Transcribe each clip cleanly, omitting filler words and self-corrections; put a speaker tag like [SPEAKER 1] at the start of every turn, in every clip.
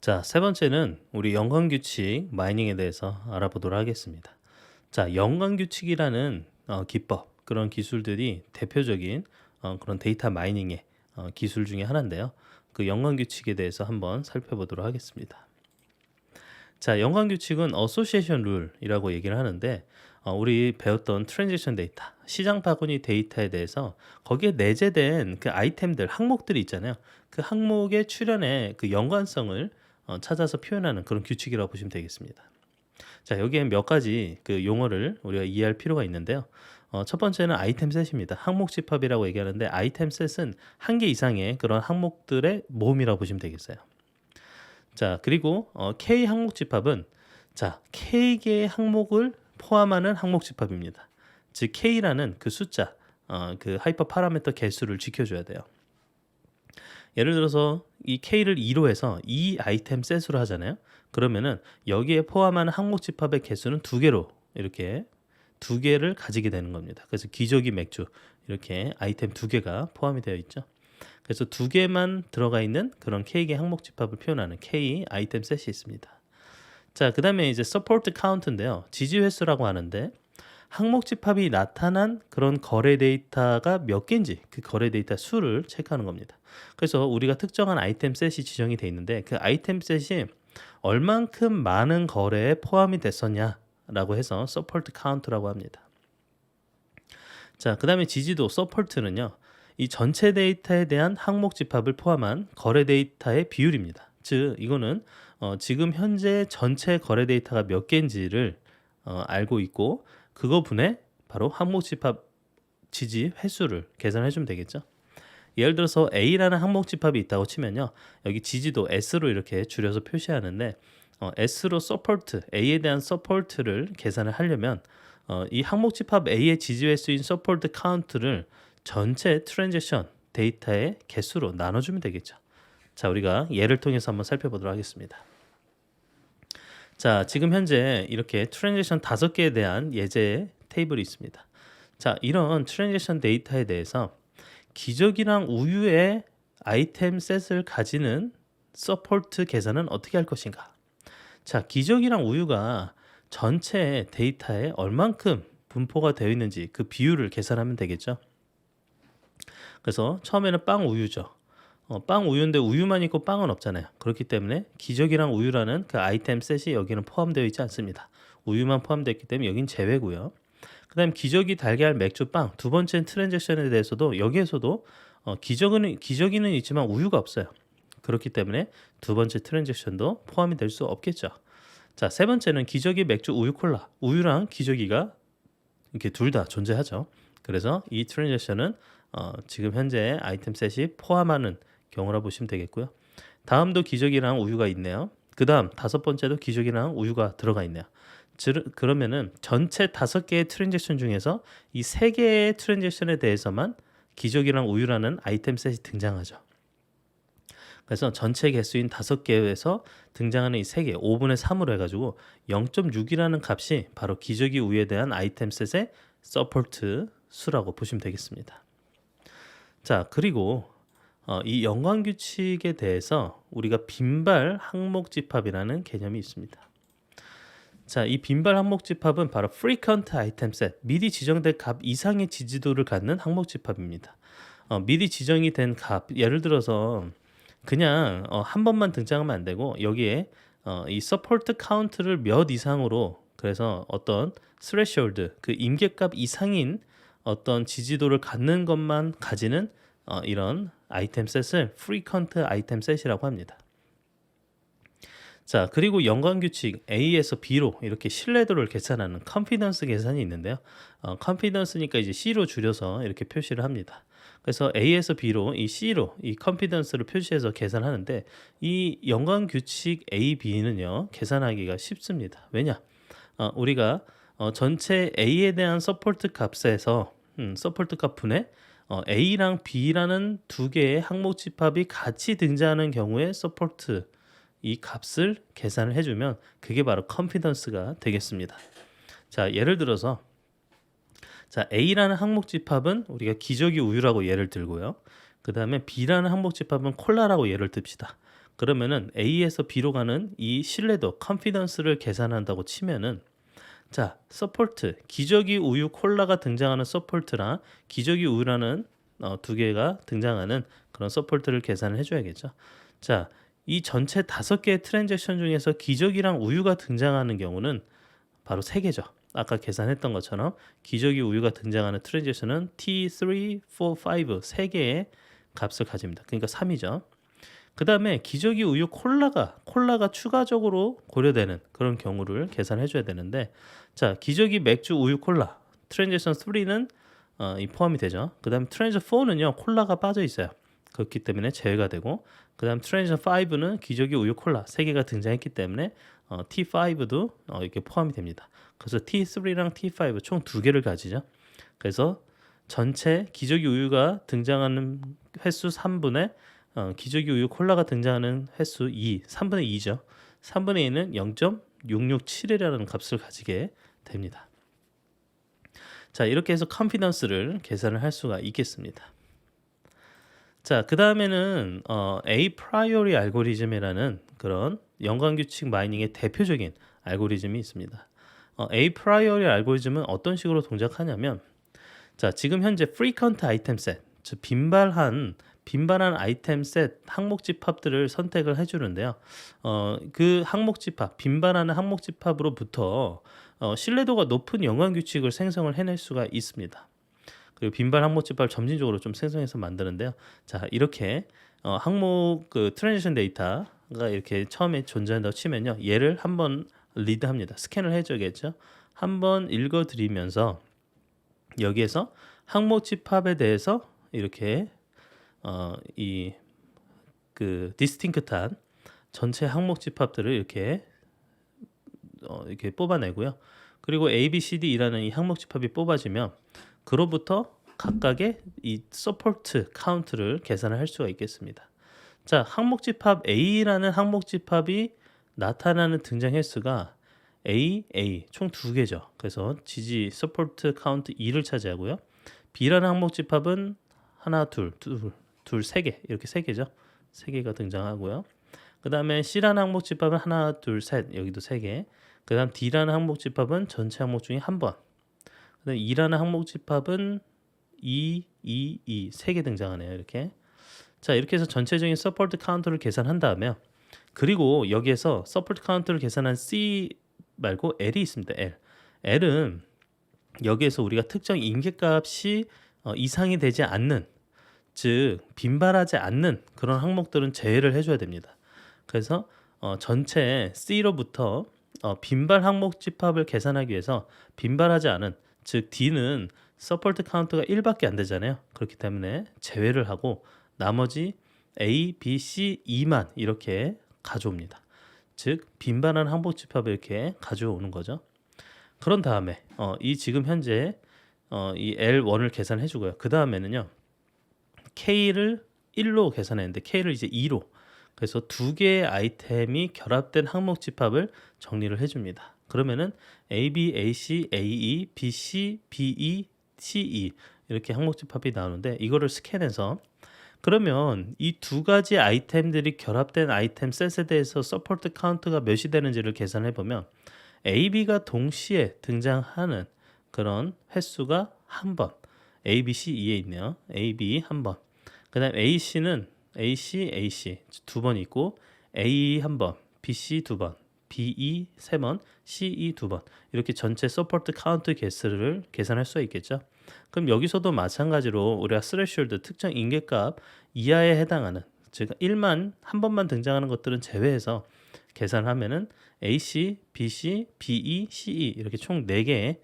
[SPEAKER 1] 자, 세 번째는 우리 연관규칙 마이닝에 대해서 알아보도록 하겠습니다. 자, 연관규칙이라는 기법, 그런 기술들이 대표적인 그런 데이터 마이닝의 기술 중에 하나인데요. 그 연관규칙에 대해서 한번 살펴보도록 하겠습니다. 자, 연관규칙은 어소시에이션 룰이라고 얘기를 하는데 우리 배웠던 트랜지션 데이터, 시장 바구니 데이터에 대해서 거기에 내재된 그 아이템들, 항목들이 있잖아요. 그 항목의 출현의 그 연관성을 찾아서 표현하는 그런 규칙이라고 보시면 되겠습니다. 자, 여기에 몇 가지 그 용어를 우리가 이해할 필요가 있는데요. 첫 번째는 아이템 셋입니다. 항목 집합이라고 얘기하는데 아이템 셋은 한 개 이상의 그런 항목들의 모음이라고 보시면 되겠어요. 자, 그리고 K 항목 집합은 자, K개의 항목을 포함하는 항목 집합입니다. 즉 K라는 그 숫자, 그 하이퍼 파라미터 개수를 지켜줘야 돼요. 예를 들어서 이 K를 2로 해서 이 아이템 셋으로 하잖아요. 그러면은 여기에 포함하는 항목 집합의 개수는 2개로 이렇게 2개를 가지게 되는 겁니다. 그래서 기저귀 맥주 이렇게 아이템 2개가 포함이 되어 있죠. 그래서 2개만 들어가 있는 그런 K개 항목 집합을 표현하는 K 아이템 셋이 있습니다. 자, 그 다음에 이제 support count인데요. 지지 횟수라고 하는데 항목 집합이 나타난 그런 거래 데이터가 몇 개인지 그 거래 데이터 수를 체크하는 겁니다. 그래서 우리가 특정한 아이템 셋이 지정이 돼 있는데 그 아이템 셋이 얼만큼 많은 거래에 포함이 됐었냐라고 해서 support count라고 합니다. 자, 그 다음에 지지도 support는요. 이 전체 데이터에 대한 항목 집합을 포함한 거래 데이터의 비율입니다. 즉 이거는 지금 현재 전체 거래 데이터가 몇 개인지를 알고 있고 그거 분해 바로 항목 집합 지지 횟수를 계산해 주면 되겠죠. 예를 들어서 A라는 항목 집합이 있다고 치면요. 여기 지지도 S로 이렇게 줄여서 표시하는데 S로 support, A에 대한 support를 계산을 하려면 이 항목 집합 A의 지지 횟수인 support count를 전체 트랜지션 데이터의 개수로 나눠주면 되겠죠. 자, 우리가 예를 통해서 한번 살펴보도록 하겠습니다. 자, 지금 현재 이렇게 트랜지션 5개에 대한 예제 테이블이 있습니다. 자, 이런 트랜지션 데이터에 대해서 기저귀랑 우유의 아이템 셋을 가지는 서포트 계산은 어떻게 할 것인가? 자, 기저귀랑 우유가 전체 데이터에 얼만큼 분포가 되어 있는지 그 비율을 계산하면 되겠죠. 그래서 처음에는 빵 우유죠. 빵 우유인데 우유만 있고 빵은 없잖아요. 그렇기 때문에 기저귀랑 우유라는 그 아이템 셋이 여기는 포함되어 있지 않습니다. 우유만 포함되어 있기 때문에 여긴 제외고요. 그 다음 기저귀, 달걀, 맥주, 빵 두 번째 트랜잭션에 대해서도 여기에서도 기저귀는 있지만 우유가 없어요. 그렇기 때문에 두 번째 트랜잭션도 포함이 될 수 없겠죠. 자, 세 번째는 기저귀, 맥주, 우유, 콜라. 우유랑 기저귀가 이렇게 둘 다 존재하죠. 그래서 이 트랜잭션은 지금 현재 아이템 셋이 포함하는 경우라 보시면 되겠고요. 다음도 기저귀랑 우유가 있네요. 그 다음 다섯 번째도 기저귀랑 우유가 들어가 있네요. 그러면은 전체 5개의 트랜잭션 중에서 이 3개의 트랜잭션에 대해서만 기저귀랑 우유라는 아이템 셋이 등장하죠. 그래서 전체 개수인 5개에서 등장하는 이 3개, 5분의 3으로 해가지고 0.6이라는 값이 바로 기저귀 우유에 대한 아이템 셋의 서포트 수라고 보시면 되겠습니다. 자, 그리고 이 연관규칙에 대해서 우리가 빈발 항목 집합이라는 개념이 있습니다. 자, 이 빈발 항목 집합은 바로 frequent item set, 미리 지정된 값 이상의 지지도를 갖는 항목 집합입니다. 미리 지정이 된 값, 예를 들어서 그냥 한 번만 등장하면 안 되고 여기에 이 support count를 몇 이상으로 그래서 어떤 threshold, 그 임계값 이상인 어떤 지지도를 갖는 것만 가지는 이런 아이템 셋을 frequent item set이라고 합니다. 자, 그리고 연관규칙 A에서 B로 이렇게 신뢰도를 계산하는 confidence 계산이 있는데요. confidence니까 이제 C로 줄여서 이렇게 표시를 합니다. 그래서 A에서 B로 이 C로 이 confidence를 표시해서 계산하는데 이 연관규칙 A, B는요 계산하기가 쉽습니다. 왜냐? 우리가 전체 A에 대한 서포트 값에서 서포트 값 분의 A랑 B라는 두 개의 항목 집합이 같이 등장하는 경우에 서포트 이 값을 계산을 해주면 그게 바로 컨피던스가 되겠습니다. 자, 예를 들어서 자, A라는 항목 집합은 우리가 기저귀 우유라고 예를 들고요. 그 다음에 B라는 항목 집합은 콜라라고 예를 듭시다. 그러면은 A에서 B로 가는 이 신뢰도 confidence를 계산한다고 치면은 자, 서포트 기저귀 우유 콜라가 등장하는 서포트랑 기저귀 우유라는 두 개가 등장하는 그런 서포트를 계산을 해줘야겠죠. 자, 이 전체 5개의 트랜잭션 중에서 기저귀랑 우유가 등장하는 경우는 바로 3개죠. 아까 계산했던 것처럼 기저귀 우유가 등장하는 트랜잭션은 T3, 4, 5 3개의 값을 가집니다. 그러니까 3이죠. 그 다음에 기저귀 우유 콜라가 추가적으로 고려되는 그런 경우를 계산해 줘야 되는데 자, 기저귀 맥주 우유 콜라 트랜잭션 3는 이 포함이 되죠. 그 다음 트랜잭션 4는요 콜라가 빠져 있어요. 그렇기 때문에 제외가 되고 그 다음 트랜잭션 5는 기저귀 우유 콜라 3개가 등장했기 때문에 T5도 이렇게 포함이 됩니다. 그래서 T3랑 T5 총 2개를 가지죠. 그래서 전체 기저귀 우유가 등장하는 횟수 3분의 기저귀 우유 콜라가 등장하는 횟수 3분의 2죠. 3분의 2는 0.667이라는 값을 가지게 됩니다. 자, 이렇게 해서 컨피던스를 계산을 할 수가 있겠습니다. 자, 그 다음에는 A 프라이오리 알고리즘이라는 그런 연관규칙 마이닝의 대표적인 알고리즘이 있습니다. A 프라이오리 알고리즘은 어떤 식으로 동작하냐면 자, 지금 현재 frequent item set, 즉 빈발한 아이템 셋 항목 집합들을 선택을 해주는데요. 그 항목 집합, 빈발하는 항목 집합으로부터 신뢰도가 높은 연관규칙을 생성을 해낼 수가 있습니다. 그리고 빈발 항목 집합을 점진적으로 좀 생성해서 만드는데요. 자, 이렇게 항목 그 트랜지션 데이터가 이렇게 처음에 존재한다고 치면요. 얘를 한번 리드합니다. 스캔을 해줘야겠죠. 한번 읽어드리면서 여기에서 항목 집합에 대해서 이렇게 이 그 디스팅크트한 전체 항목 집합들을 이렇게 뽑아내고요. 그리고 A, B, C, D라는 이 항목 집합이 뽑아지면 그로부터 각각의 이 서포트 카운트를 계산을 할 수가 있겠습니다. 자, 항목 집합 A라는 항목 집합이 나타나는 등장 횟수가 A 총 2개죠. 그래서 지지 서포트 카운트 2를 차지하고요. B라는 항목 집합은 하나, 둘, 3개 이렇게 3개죠. 3개가 등장하고요. 그 다음에 C라는 항목 집합은 하나, 둘, 셋 여기도 3개. 그 다음 D라는 항목 집합은 전체 항목 중에 한 번. 그 다음 E라는 항목 집합은 2, 3개 등장하네요. 이렇게. 자, 이렇게 해서 전체적인 서포트 카운트를 계산한 다음에 그리고 여기에서 서포트 카운트를 계산한 C 말고 L이 있습니다. L은 여기에서 우리가 특정 임계값이 이상이 되지 않는 즉 빈발하지 않는 그런 항목들은 제외를 해줘야 됩니다. 그래서 전체 C로부터 빈발 항목 집합을 계산하기 위해서 빈발하지 않은 즉 D는 서포트 카운트가 1밖에 안 되잖아요. 그렇기 때문에 제외를 하고 나머지 A, B, C, E만 이렇게 가져옵니다. 즉 빈발한 항목 집합을 이렇게 가져오는 거죠. 그런 다음에 이 지금 현재 이 L1을 계산해 주고요. 그 다음에는요. K를 1로 계산했는데 K를 이제 2로 그래서 2개의 아이템이 결합된 항목 집합을 정리를 해줍니다. 그러면은 AB, AC, AE, BC, BE, CE 이렇게 항목 집합이 나오는데 이거를 스캔해서 그러면 이 2가지 아이템들이 결합된 아이템 셋에 대해서 서포트 카운트가 몇이 되는지를 계산해 보면 AB가 동시에 등장하는 그런 횟수가 한 번, A, B, C, E에 있네요. A, B 한 번. 그다음 AC는 AC 두 번 있고 A 한 번, BC 두 번, BE 세 번, CE 두 번. 이렇게 전체 서포트 카운트 개수를 계산할 수가 있겠죠. 그럼 여기서도 마찬가지로 우리가 스레시홀드 특정 임계값 이하에 해당하는 즉 1만 한 번만 등장하는 것들은 제외해서 계산하면은 AC, BC, BE, CE 이렇게 총 4개의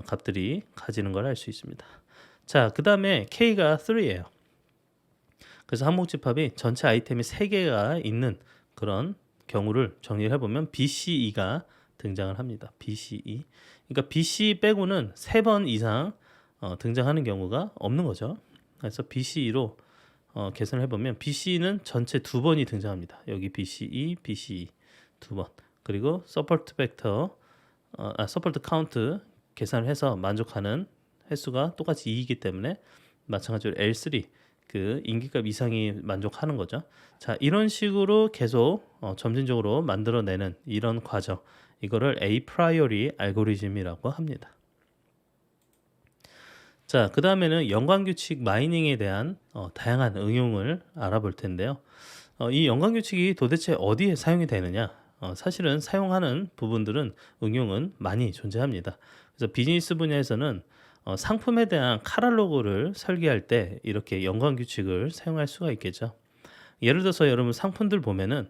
[SPEAKER 1] 값들이 가지는 걸 알 수 있습니다. 자, 그 다음에 K가 3예요. 그래서 항목 집합이 전체 아이템이 3개가 있는 그런 경우를 정리를 해보면 BCE가 등장을 합니다. BCE. 그러니까 BC 빼고는 3번 이상 등장하는 경우가 없는 거죠. 그래서 BCE로 계산을 해보면 BC는 전체 2번이 등장합니다. 여기 BCE, BCE 2번. 그리고 서포트 벡터, 서포트 카운트 계산을 해서 만족하는 횟수가 똑같이 2이기 때문에 마찬가지로 L3 그 임기값 이상이 만족하는 거죠. 자, 이런 식으로 계속 점진적으로 만들어내는 이런 과정, 이거를 a priori 알고리즘이라고 합니다. 자, 그 다음에는 연관규칙 마이닝에 대한 다양한 응용을 알아볼 텐데요. 이 연관규칙이 도대체 어디에 사용이 되느냐? 사실은 사용하는 부분들은 응용은 많이 존재합니다. 그래서 비즈니스 분야에서는 상품에 대한 카탈로그를 설계할 때 이렇게 연관규칙을 사용할 수가 있겠죠. 예를 들어서 여러분 상품들 보면은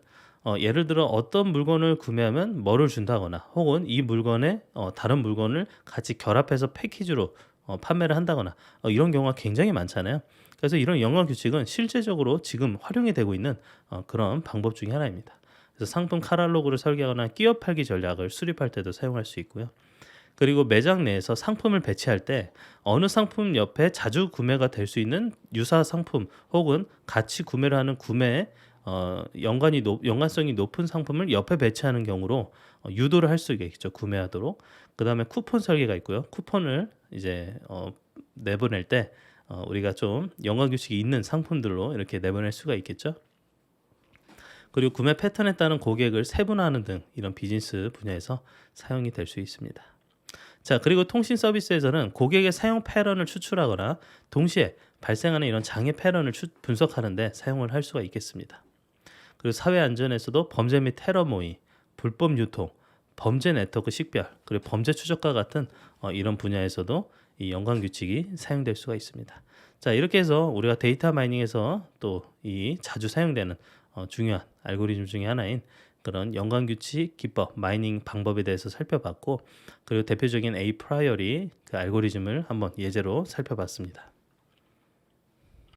[SPEAKER 1] 예를 들어 어떤 물건을 구매하면 뭐를 준다거나 혹은 이 물건에 다른 물건을 같이 결합해서 패키지로 판매를 한다거나 이런 경우가 굉장히 많잖아요. 그래서 이런 연관 규칙은 실제적으로 지금 활용이 되고 있는 그런 방법 중에 하나입니다. 그래서 상품 카탈로그를 설계하거나 끼어 팔기 전략을 수립할 때도 사용할 수 있고요. 그리고 매장 내에서 상품을 배치할 때 어느 상품 옆에 자주 구매가 될 수 있는 유사 상품 혹은 같이 구매를 하는 구매에 연관성이 높은 상품을 옆에 배치하는 경우로 유도를 할 수가 있죠. 구매하도록. 그다음에 쿠폰 설계가 있고요. 쿠폰을 이제 내보낼 때 우리가 좀 연관 규칙이 있는 상품들로 이렇게 내보낼 수가 있겠죠. 그리고 구매 패턴에 따른 고객을 세분화하는 등 이런 비즈니스 분야에서 사용이 될 수 있습니다. 자, 그리고 통신 서비스에서는 고객의 사용 패턴을 추출하거나 동시에 발생하는 이런 장애 패턴을 분석하는 데 사용을 할 수가 있겠습니다. 그리고 사회 안전에서도 범죄 및 테러 모의, 불법 유통, 범죄 네트워크 식별, 그리고 범죄 추적과 같은 이런 분야에서도 이 연관 규칙이 사용될 수가 있습니다. 자, 이렇게 해서 우리가 데이터 마이닝에서 또 이 자주 사용되는 중요한 알고리즘 중에 하나인 그런 연관 규칙 기법, 마이닝 방법에 대해서 살펴봤고, 그리고 대표적인 a priori 그 알고리즘을 한번 예제로 살펴봤습니다.